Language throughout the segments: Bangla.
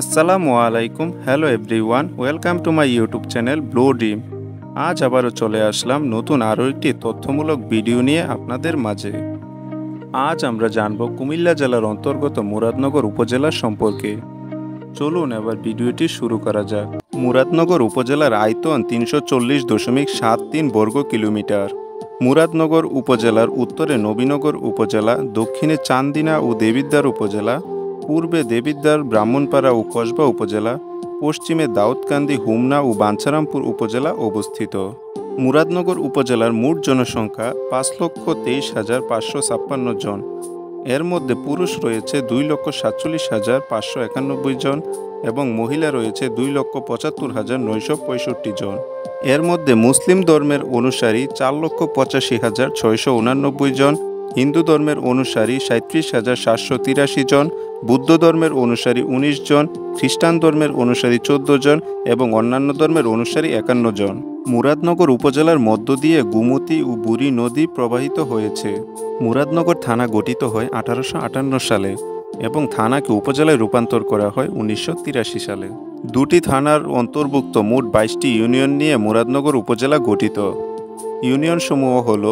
আসসালামু আলাইকুম। Hello everyone, welcome to my YouTube channel blue ডিম। আজ আবারও চলে আসলাম নতুন আরও একটি তথ্যমূলক ভিডিও নিয়ে আপনাদের মাঝে। আজ আমরা জানব কুমিল্লা জেলার অন্তর্গত মুরাদনগর উপজেলা সম্পর্কে। চলুন এবার ভিডিওটি শুরু করা যাক। মুরাদনগর উপজেলার আয়তন ৩৪০.73 বর্গ কিলোমিটার। মুরাদনগর উপজেলার উত্তরে নবীনগর উপজেলা, দক্ষিণে চান্দিনা ও দেবিদ্বার উপজেলা, পূর্বে দেবিদ্বার, ব্রাহ্মণপাড়া ও কসবা উপজেলা, পশ্চিমে দাউদকান্দি, হুমনা ও বাঞ্ছারামপুর উপজেলা অবস্থিত। মুরাদনগর উপজেলার মোট জনসংখ্যা ৫,২৩,৫৫৬ জন। এর মধ্যে পুরুষ রয়েছে ২,৪৭,৫৯১ জন এবং মহিলা রয়েছে ২,৭৫,৯৬৫ জন। এর মধ্যে মুসলিম ধর্মের অনুসারী ৪,৮৫,৬৮৯ জন, হিন্দু ধর্মের অনুসারী ৩৭,৭৮৩ জন, বৌদ্ধ ধর্মের অনুসারী ১৯ জন, খ্রিস্টান ধর্মের অনুসারী ১৪ জন এবং অন্যান্য ধর্মের অনুসারী ৫১ জন। মুরাদনগর উপজেলার মধ্য দিয়ে গোমতী ও বুড়ি নদী প্রবাহিত হয়েছে। মুরাদনগর থানা গঠিত হয় ১৮৫৮ সালে এবং থানাকে উপজেলায় রূপান্তর করা হয় ১৯৮৩ সালে। দুটি থানার অন্তর্ভুক্ত মোট ২২টি ইউনিয়ন নিয়ে মুরাদনগর উপজেলা গঠিত। ইউনিয়নসমূহ হল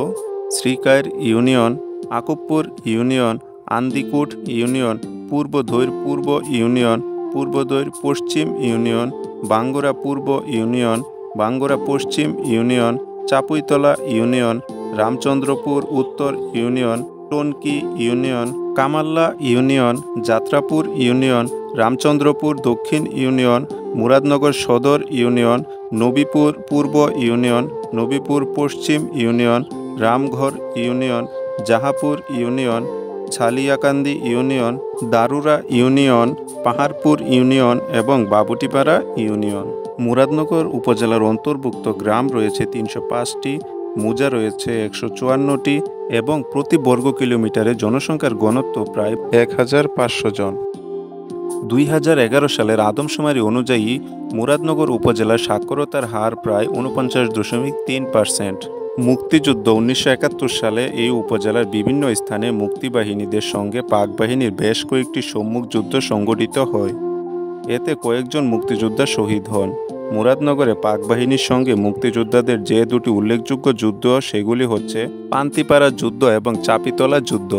শ্রীকায়ের union, Akubpur union, Andikut union, Purbadhair Purba union, পূর্বধৈর পশ্চিম ইউনিয়ন, বাঙ্গরা পূর্ব ইউনিয়ন, বাঙ্গরা পশ্চিম union, চাপুইতলা union, Ramchandrapur Uttar union, Tonki union, Kamalla union, Jatrapur union, Ramchandrapur Dakshin union, Muradnagar সদর ইউনিয়ন, নবীপুর পূর্ব union, Nabipur Paschim union, Ramghar union, Jahapur union, Chhaliakandi union, Darura union, Paharpur union এবং বাবুটিপাড়া ইউনিয়ন। মুরাদনগর উপজেলার অন্তর্ভুক্ত গ্রাম রয়েছে ৩০৫টি, মৌজা রয়েছে ১৫৪টি এবং প্রতি বর্গ কিলোমিটারে জনসংখ্যার ঘনত্ব প্রায় ১,৫০০ জন। ২০১১ সালের আদমশুমারি অনুযায়ী মুরাদনগর উপজেলার সাক্ষরতার হার প্রায় ৪৯.৩%। মুক্তিযুদ্ধ ১৯৭১ সালে এই উপজেলার বিভিন্ন স্থানে মুক্তিবাহিনীদের সঙ্গে পাক বাহিনীর বেশ কয়েকটি সম্মুখ যুদ্ধ সংঘটিত হয়। এতে কয়েকজন মুক্তিযোদ্ধা শহীদ হন। মুরাদনগরে পাক বাহিনীর সঙ্গে মুক্তিযোদ্ধাদের যে দুটি উল্লেখযোগ্য যুদ্ধ সেগুলি হচ্ছে পান্তিপাড়া যুদ্ধ এবং চাপিতলা যুদ্ধ।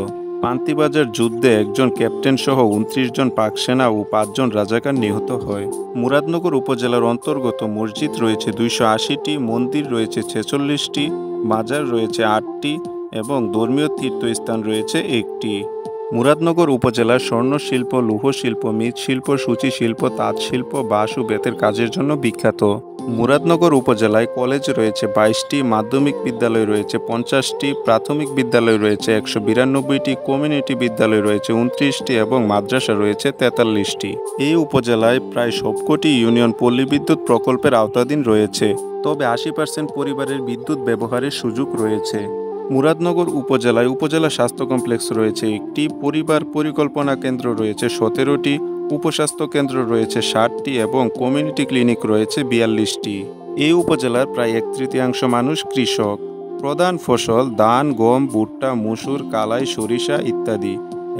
পান্তিবাজার যুদ্ধে একজন ক্যাপ্টেন সহ ২৯ জন পাক সেনা ও ৫ জন রাজাকার নিহত হয়। মুরাদনগর উপজেলার অন্তর্গত মসজিদ রয়েছে ২৮০টি, মন্দির রয়েছে ৪৬টি, মাজার রয়েছে ৮টি এবং ধর্মীয় তীর্থস্থান রয়েছে ১টি। মুরাদনগর উপজেলার স্বর্ণশিল্প, লৌহশিল্প, মৃৎশিল্প, সূচি শিল্প, তাঁত শিল্প, বাঁশ ও বেতের কাজের জন্য বিখ্যাত। মুরাদনগর উপজেলায় কলেজ রয়েছে ২২টি, মাধ্যমিক বিদ্যালয় রয়েছে ৫০টি, প্রাথমিক বিদ্যালয় রয়েছে ১৯২টি, কমিউনিটি বিদ্যালয় রয়েছে ২৯টি এবং মাদ্রাসা রয়েছে ৪৩টি। এই উপজেলায় প্রায় সবকটি ইউনিয়ন পল্লী বিদ্যুৎ প্রকল্পের আওতাধীন রয়েছে, তবে ৮০% পরিবারের বিদ্যুৎ ব্যবহারের সুযোগ রয়েছে। মুরাদনগর উপজেলায় উপজেলা স্বাস্থ্য কমপ্লেক্স রয়েছে ১টি, পরিবার পরিকল্পনা কেন্দ্র রয়েছে ১৭টি, উপস্বাস্থ্য কেন্দ্র রয়েছে ৬০টি এবং কমিউনিটি ক্লিনিক রয়েছে ৪২টি। এই উপজেলার প্রায় ১/৩ মানুষ কৃষক। প্রধান ফসল ধান, গম, ভুট্টা, মসুর, কালাই, সরিষা ইত্যাদি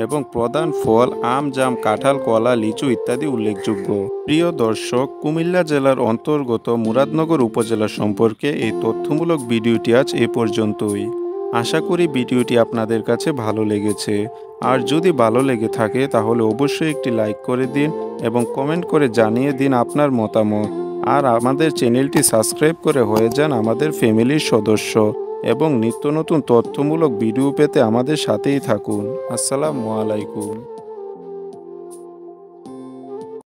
এবং প্রধান ফল আম, জাম, কাঁঠাল, কলা, লিচু ইত্যাদি উল্লেখযোগ্য। প্রিয় দর্শক, কুমিল্লা জেলার অন্তর্গত মুরাদনগর উপজেলা সম্পর্কে এই তথ্যমূলক ভিডিওটি আজ এ পর্যন্তই। আশা করি ভিডিওটি আপনাদের কাছে ভালো লেগেছে। আর যদি ভালো লেগে থাকে তাহলে অবশ্যই একটি লাইক করে দিন এবং কমেন্ট করে জানিয়ে দিন আপনার মতামত। আর আমাদের চ্যানেলটি সাবস্ক্রাইব করে হয়ে যান আমাদের ফ্যামিলির সদস্য এবং নিত্য নতুন তথ্যমূলক ভিডিও পেতে আমাদের সাথেই থাকুন। আসসালামু আলাইকুম।